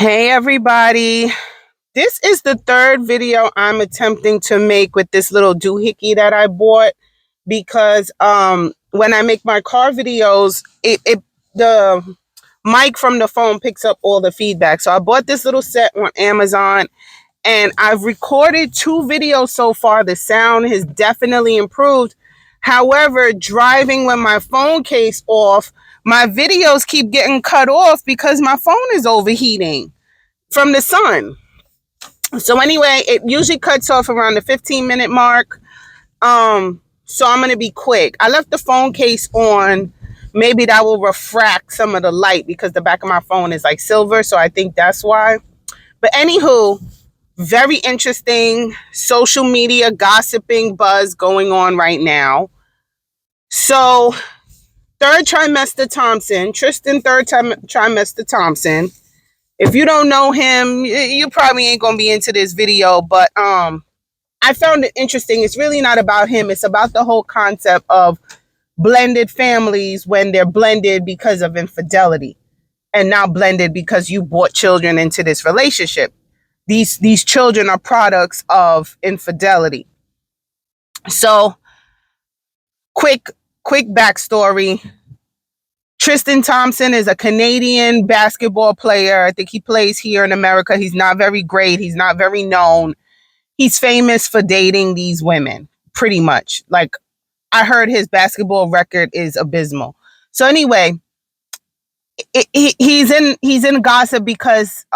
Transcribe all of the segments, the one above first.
Hey everybody. This is the third video I'm attempting to make with this little doohickey that I bought because when I make my car videos, the mic from the phone picks up all the feedback. So I bought this little set on Amazon and I've recorded 2 videos so far. The sound has definitely improved. However, driving with my phone case off, my videos keep getting cut off because my phone is overheating from the sun. So anyway, it usually cuts off around the 15-minute mark. So I'm going to be quick. I left the phone case on. Maybe that will refract some of the light because the back of my phone is like silver. So I think that's why. But anywho, very interesting social media gossiping buzz going on right now. So third trimester Thompson, Tristan, trimester Thompson. If you don't know him, you probably ain't gonna be into this video, but I found it interesting. It's really not about him. It's about the whole concept of blended families when they're blended because of infidelity and now blended because you brought children into this relationship. These children are products of infidelity. So quick backstory. Tristan Thompson is a Canadian basketball player. I think he plays here in America. He's not very great. He's not very known. He's famous for dating these women, pretty much. Like, I heard his basketball record is abysmal. So anyway, he's in gossip because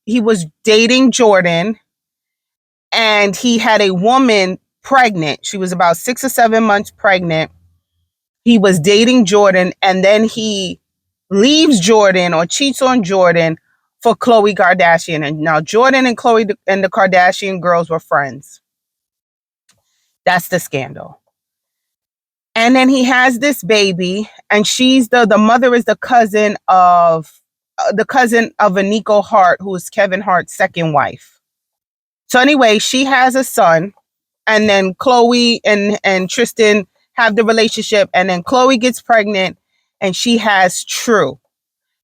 he was dating Jordan and he had a woman pregnant. She was about 6 or 7 months pregnant. He was dating Jordan and then he leaves Jordan or cheats on Jordan for Khloe Kardashian. And now Jordan and Khloe and the Kardashian girls were friends. That's the scandal. And then he has this baby and she's the mother is the cousin of Nico Hart, who is Kevin Hart's second wife. So anyway, she has a son and then Khloe and Tristan have the relationship, and then Khloe gets pregnant and she has True.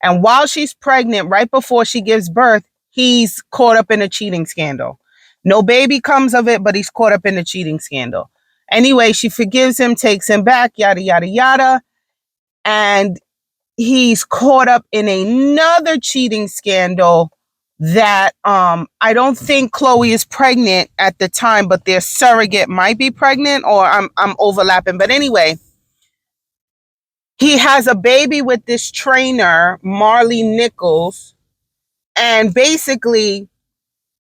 And while she's pregnant, right before she gives birth, he's caught up in a cheating scandal. No baby comes of it, but he's caught up in a cheating scandal. Anyway, she forgives him, takes him back, yada, yada, yada. And he's caught up in another cheating scandal that I don't think Khloe is pregnant at the time, but their surrogate might be pregnant, or I'm overlapping. But anyway, he has a baby with this trainer, Maralee Nichols, and basically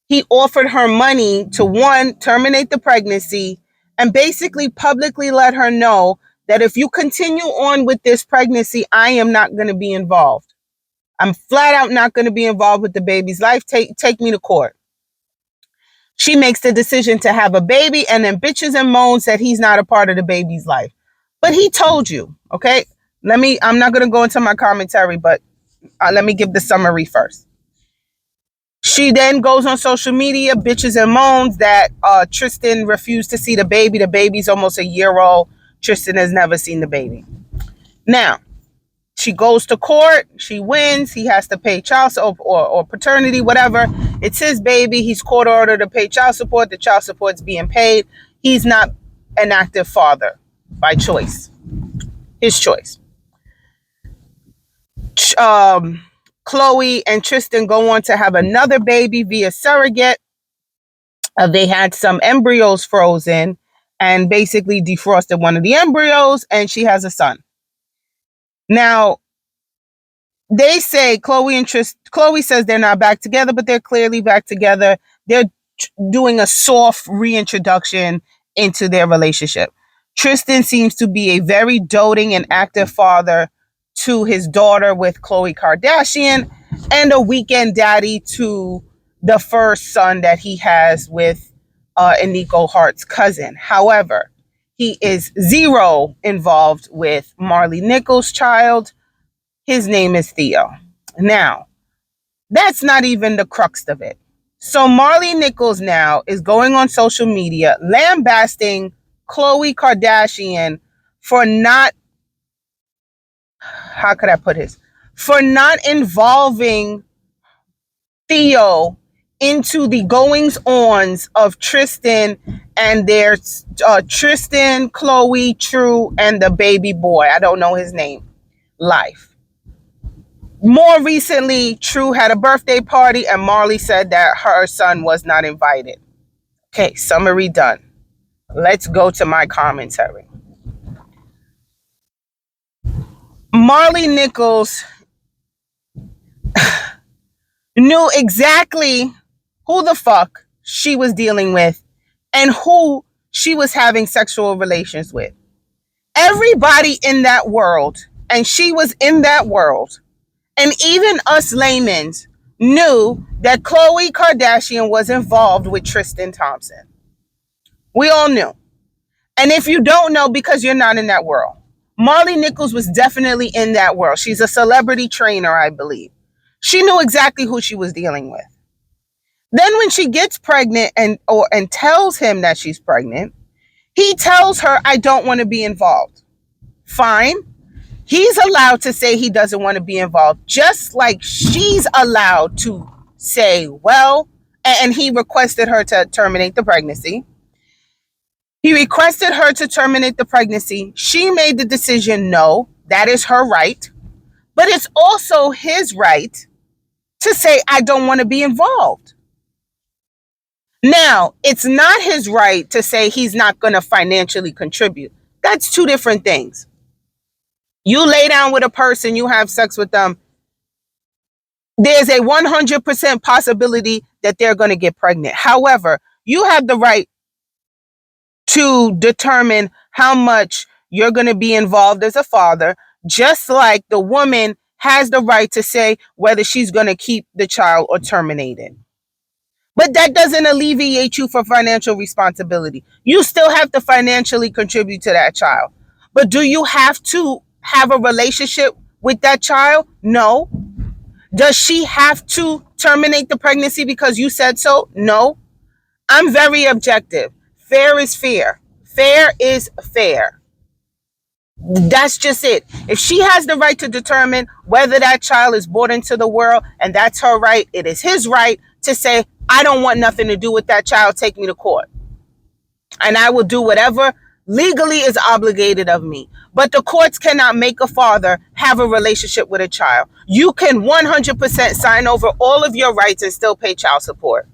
he offered her money to, one, terminate the pregnancy, and basically publicly let her know that if you continue on with this pregnancy, I am not going to be involved. I'm flat out not going to be involved with the baby's life. Take me to court. She makes the decision to have a baby and then bitches and moans that he's not a part of the baby's life. But he told you, okay? I'm not going to go into my commentary, but let me give the summary first. She then goes on social media, bitches and moans that Tristan refused to see the baby. The baby's almost a year old. Tristan has never seen the baby. Now, she goes to court. She wins. He has to pay child support or paternity, whatever. It's his baby. He's court ordered to pay child support. The child support's being paid. He's not an active father by choice. His choice. Khloe and Tristan go on to have another baby via surrogate. They had some embryos frozen and basically defrosted one of the embryos, and she has a son. Now, they say Khloe says they're not back together, but they're clearly back together. They're doing a soft reintroduction into their relationship. Tristan seems to be a very doting and active father to his daughter with Khloe Kardashian, and a weekend daddy to the first son that he has with Nico Hart's cousin. However, he is zero involved with Maralee Nichols' child. His name is Theo. Now, that's not even the crux of it. So Maralee Nichols now is going on social media lambasting Khloe Kardashian for not, how could I put this? For not involving Theo into the goings-ons of Tristan and their Tristan, Khloe, True, and the baby boy. I don't know his name. Life. More recently, True had a birthday party and Maralee said that her son was not invited. Okay, summary done. Let's go to my commentary. Maralee Nichols knew exactly who the fuck she was dealing with and who she was having sexual relations with. Everybody in that world, and she was in that world, and even us laymen knew that Khloe Kardashian was involved with Tristan Thompson. We all knew. And if you don't know, because you're not in that world, Maralee Nichols was definitely in that world. She's a celebrity trainer, I believe. She knew exactly who she was dealing with. Then when she gets pregnant and tells him that she's pregnant, he tells her, I don't want to be involved. Fine. He's allowed to say he doesn't want to be involved, just like she's allowed to say, well, and he requested her to terminate the pregnancy. He requested her to terminate the pregnancy. She made the decision, no, that is her right. But it's also his right to say, I don't want to be involved. Now, it's not his right to say he's not going to financially contribute. That's two different things. You lay down with a person, you have sex with them, there's a 100% possibility that they're going to get pregnant. However, you have the right to determine how much you're going to be involved as a father, just like the woman has the right to say whether she's going to keep the child or terminate it. But that doesn't alleviate you from financial responsibility. You still have to financially contribute to that child. But do you have to have a relationship with that child? No. Does she have to terminate the pregnancy because you said so? No. I'm very objective. Fair is fair. Fair is fair. That's just it. If she has the right to determine whether that child is born into the world, and that's her right, it is his right to say, I don't want nothing to do with that child, take me to court. And I will do whatever legally is obligated of me. But the courts cannot make a father have a relationship with a child. You can 100% sign over all of your rights and still pay child support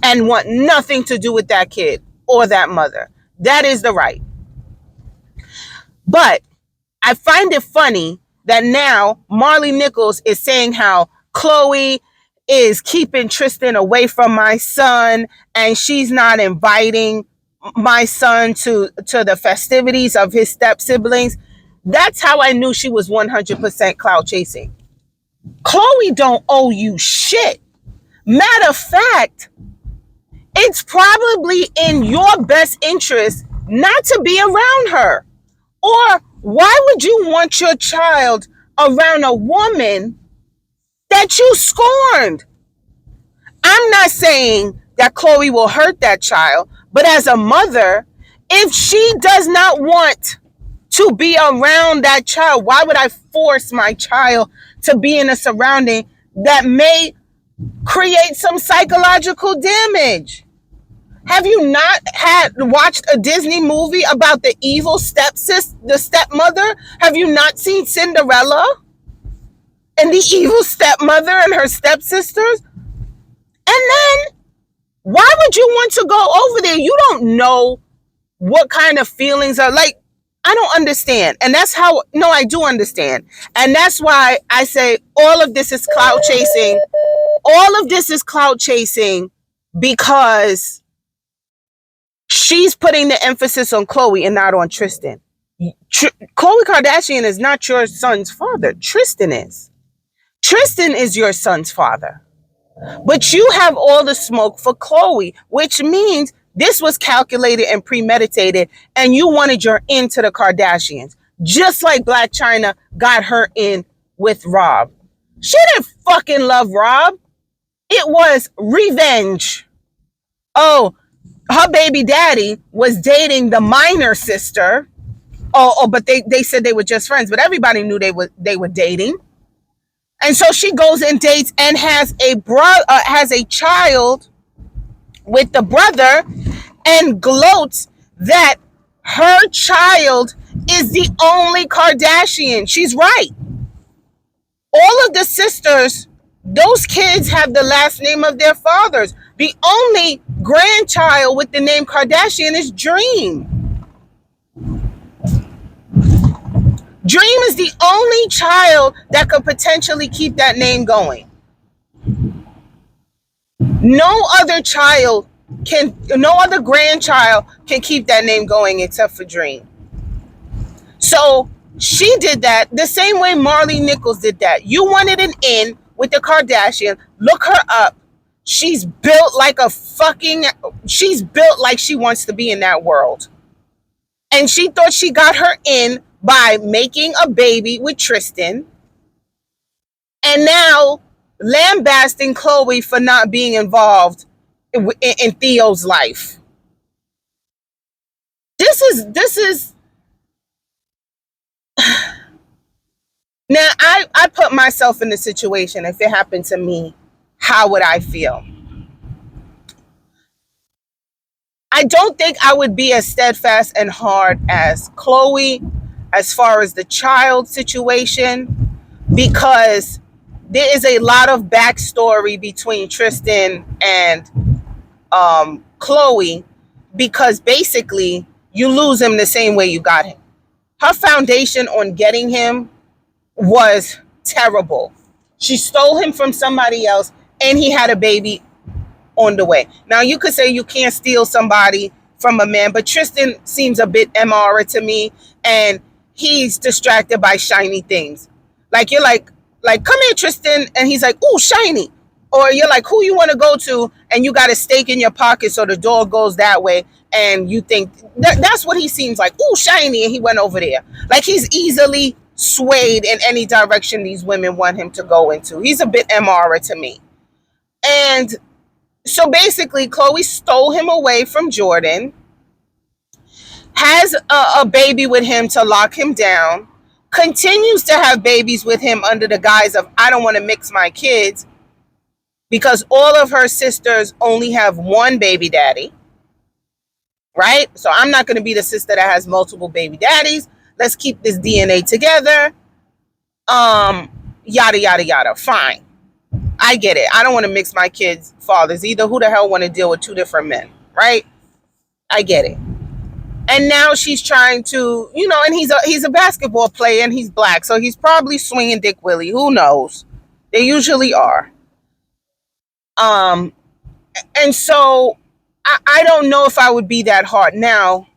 and want nothing to do with that kid or that mother. That is the right. But I find it funny that now Maralee Nichols is saying how Khloe is keeping Tristan away from my son and she's not inviting my son to the festivities of his step siblings. That's how I knew she was 100% clout chasing. Khloe don't owe you shit. Matter of fact, it's probably in your best interest not to be around her. Or why would you want your child around a woman that you scorned? I'm not saying that Khloe will hurt that child, but as a mother, if she does not want to be around that child, why would I force my child to be in a surrounding that may create some psychological damage? Have you not watched a Disney movie about the evil the stepmother? Have you not seen Cinderella and the evil stepmother and her stepsisters? And then, why would you want to go over there? You don't know what kind of feelings are like. I don't understand. And that's how, no, I do understand. And that's why I say all of this is clout chasing. All of this is clout chasing because she's putting the emphasis on Khloe and not on Tristan. Khloe Kardashian is not your son's father. Tristan is. Tristan is your son's father. But you have all the smoke for Khloe, which means this was calculated and premeditated, and you wanted your in to the Kardashians, just like Black China got her in with Rob. She didn't fucking love Rob. It was revenge. Oh, her baby daddy was dating the minor sister. But they said they were just friends, but everybody knew they were dating. And so she goes and dates and has a child with the brother, and gloats that her child is the only Kardashian. She's right. All of the sisters, those kids have the last name of their fathers. The only grandchild with the name Kardashian is Dream. Dream is the only child that could potentially keep that name going. No other grandchild can keep that name going except for Dream. So she did that the same way Maralee Nichols did that. You wanted an in with the Kardashian. Look her up. She's built like she wants to be in that world. And she thought she got her in by making a baby with Tristan. And now lambasting Khloe for not being involved in Theo's life. This is now I put myself in the situation. If it happened to me, how would I feel? I don't think I would be as steadfast and hard as Khloe as far as the child situation, because there is a lot of backstory between Tristan and Khloe, because basically you lose him the same way you got him. Her foundation on getting him was terrible. She stole him from somebody else, and he had a baby on the way. Now you could say you can't steal somebody from a man, but Tristan seems a bit MR to me, and he's distracted by shiny things. Like you're like come here, Tristan, and he's like, ooh, shiny. Or you're like, who you want to go to, and you got a stake in your pocket, so the door goes that way, and you think that's what he seems like. Ooh, shiny, and he went over there. Like he's easily swayed in any direction these women want him to go into. He's a bit MR to me. And so basically, Khloe stole him away from Jordan, has a baby with him to lock him down, continues to have babies with him under the guise of, I don't want to mix my kids, because all of her sisters only have one baby daddy, right? So I'm not going to be the sister that has multiple baby daddies. Let's keep this DNA together. Yada, yada, yada. Fine. I get it. I don't want to mix my kids' fathers either. Who the hell want to deal with two different men, right? I get it. And now she's trying to, and he's a basketball player, and he's black, so he's probably swinging Dick Willie. Who knows? They usually are. And so I don't know if I would be that hard. Now,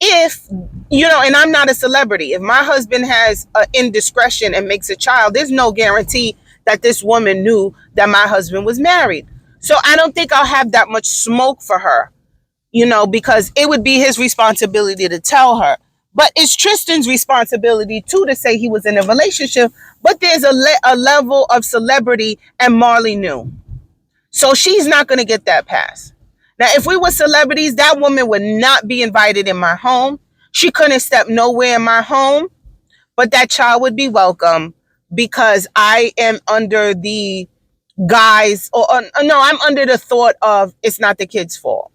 if, and I'm not a celebrity, if my husband has an indiscretion and makes a child, there's no guarantee that this woman knew that my husband was married. So I don't think I'll have that much smoke for her, because it would be his responsibility to tell her. But it's Tristan's responsibility too to say he was in a relationship. But there's a level of celebrity, and Maralee knew. So she's not going to get that pass. Now, if we were celebrities, that woman would not be invited in my home. She couldn't step nowhere in my home, but that child would be welcome, because I am under the guise, I'm under the thought of it's not the kid's fault.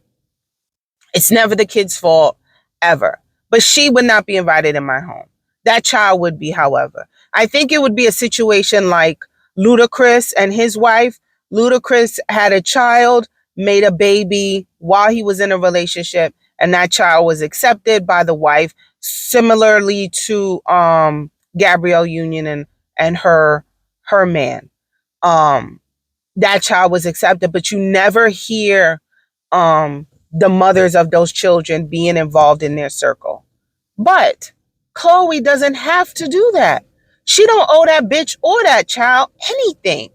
It's never the kid's fault, ever. But she would not be invited in my home. That child would be, however. I think it would be a situation like Ludacris and his wife. Ludacris had a child, made a baby while he was in a relationship, and that child was accepted by the wife, similarly to Gabrielle Union and her man. That child was accepted, but you never hear the mothers of those children being involved in their circle. But Khloe doesn't have to do that. She don't owe that bitch or that child anything.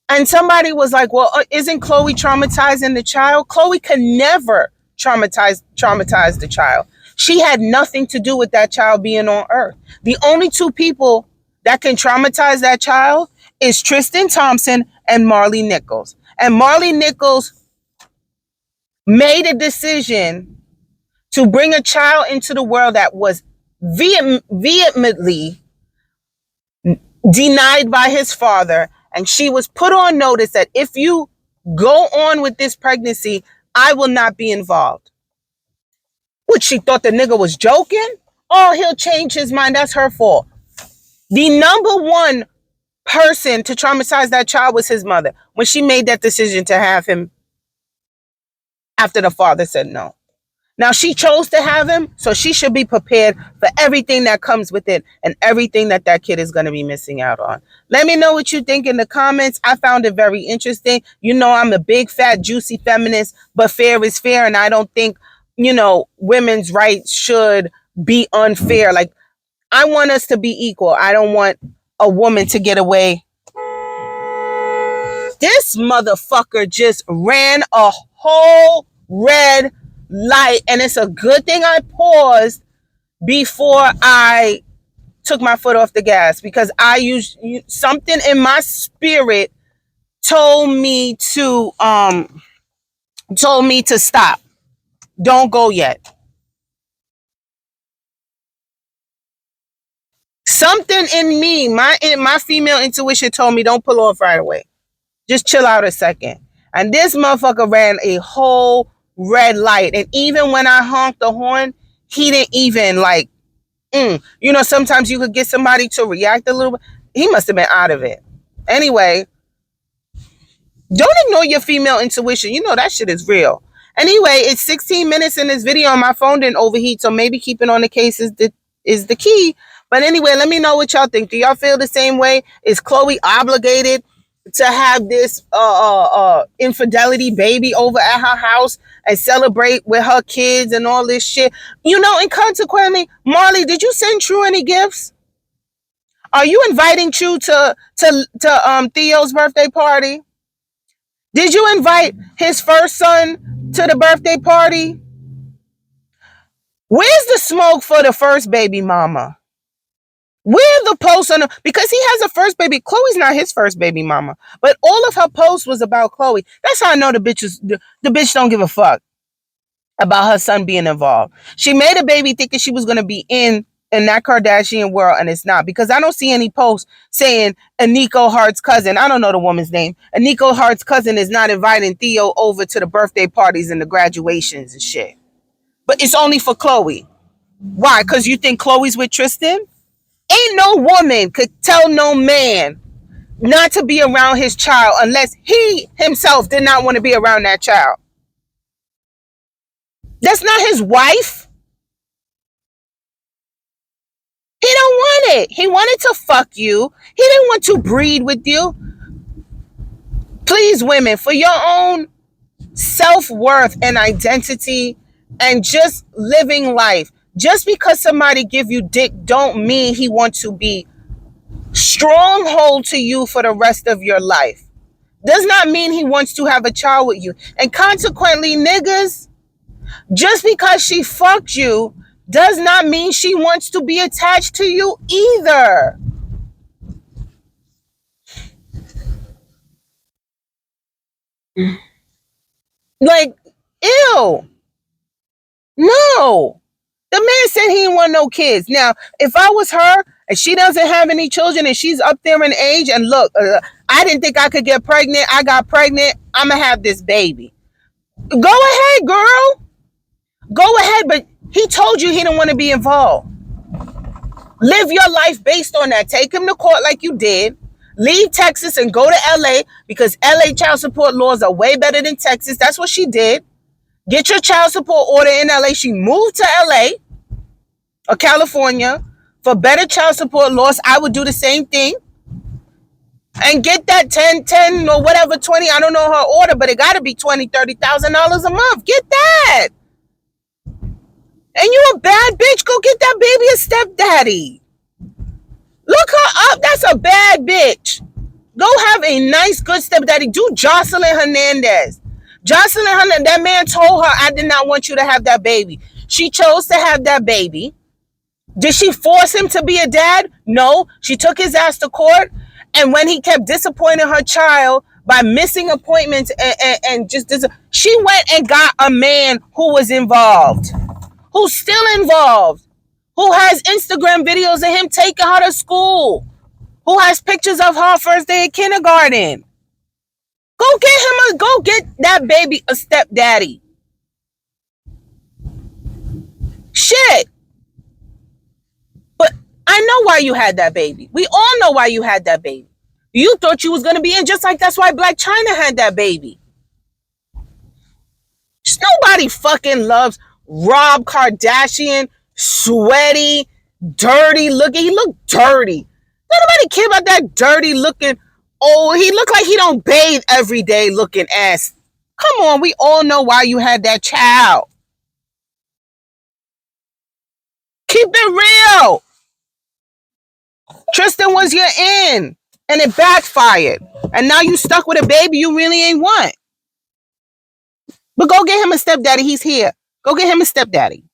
And somebody was like, well, isn't Khloe traumatizing the child? Khloe can never traumatize the child. She had nothing to do with that child being on earth. The only two people that can traumatize that child is Tristan Thompson and Maralee Nichols. And Maralee Nichols made a decision to bring a child into the world that was vehemently denied by his father, and she was put on notice that if you go on with this pregnancy, I will not be involved. What, she thought the nigga was joking? Oh, he'll change his mind. That's her fault. The number one person to traumatize that child was his mother when she made that decision to have him after the father said no. Now, she chose to have him, so she should be prepared for everything that comes with it and everything that that kid is going to be missing out on. Let me know what you think in the comments. I found it very interesting. You know, I'm a big, fat, juicy feminist, but fair is fair, and I don't think, you know, women's rights should be unfair. Like, I want us to be equal. I don't want a woman to get away. This motherfucker just ran a whole red light, and it's a good thing I paused before I took my foot off the gas, because I used something in my spirit told me to stop. Don't go yet. Something in me, my female intuition told me don't pull off right away. Just chill out a second. And this motherfucker ran a whole red light. And even when I honked the horn, he didn't even like, you know, sometimes you could get somebody to react a little bit. He must have been out of it. Anyway, don't ignore your female intuition. You know that shit is real. Anyway, it's 16 minutes in this video and my phone didn't overheat, so maybe keeping on the case is the key. But anyway, let me know what y'all think. Do y'all feel the same way? Is Khloe obligated to have this infidelity baby over at her house and celebrate with her kids and all this shit? You know, and consequently, Maralee, did you send True any gifts? Are you inviting True to Theo's birthday party? Did you invite his first son to the birthday party? Where's the smoke for the first baby mama? Where the posts on because he has a first baby. Khloe's not his first baby mama, but all of her posts was about Khloe. That's how I know the bitch don't give a fuck about her son being involved. She made a baby thinking she was gonna be in that Kardashian world, and it's not, because I don't see any posts saying Nico Hart's cousin. I don't know the woman's name. Nico Hart's cousin is not inviting Theo over to the birthday parties and the graduations and shit. But it's only for Khloe. Why? Because you think Khloe's with Tristan? Ain't no woman could tell no man not to be around his child unless he himself did not want to be around that child. That's not his wife. He don't want it. He wanted to fuck you. He didn't want to breed with you. Please, women, for your own self-worth and identity and just living life, just because somebody give you dick don't mean he wants to be stronghold to you for the rest of your life. Does not mean he wants to have a child with you. And consequently, niggas, just because she fucked you does not mean she wants to be attached to you either. Like, ew. No. The man said he didn't want no kids. Now, if I was her and she doesn't have any children and she's up there in age, and look, I didn't think I could get pregnant. I got pregnant. I'm going to have this baby. Go ahead, girl. Go ahead. But he told you he didn't want to be involved. Live your life based on that. Take him to court like you did. Leave Texas and go to LA, because LA child support laws are way better than Texas. That's what she did. Get your child support order in LA. She moved to LA or California for better child support laws. I would do the same thing. And get that 10 or whatever, 20. I don't know her order, but it got to be $20,000, $30,000 a month. Get that. And you a bad bitch. Go get that baby a stepdaddy. Look her up. That's a bad bitch. Go have a nice, good stepdaddy. Do Jocelyn Hernandez. Jocelyn Hernandez, that man told her, I did not want you to have that baby. She chose to have that baby. Did she force him to be a dad? No. She took his ass to court. And when he kept disappointing her child by missing appointments and just she went and got a man who was involved, who's still involved, who has Instagram videos of him taking her to school, who has pictures of her first day of kindergarten. Go get that baby a stepdaddy. Shit. But I know why you had that baby. We all know why you had that baby. You thought you was going to be in, just like that's why Black China had that baby. Just nobody fucking loves Rob Kardashian, sweaty, dirty looking. He looked dirty. Nobody care about that dirty looking. Oh, he looked like he don't bathe every day looking ass. Come on, we all know why you had that child. Keep it real. Tristan was your in, and it backfired. And now you stuck with a baby you really ain't want. But go get him a stepdaddy. He's here. Go get him a stepdaddy.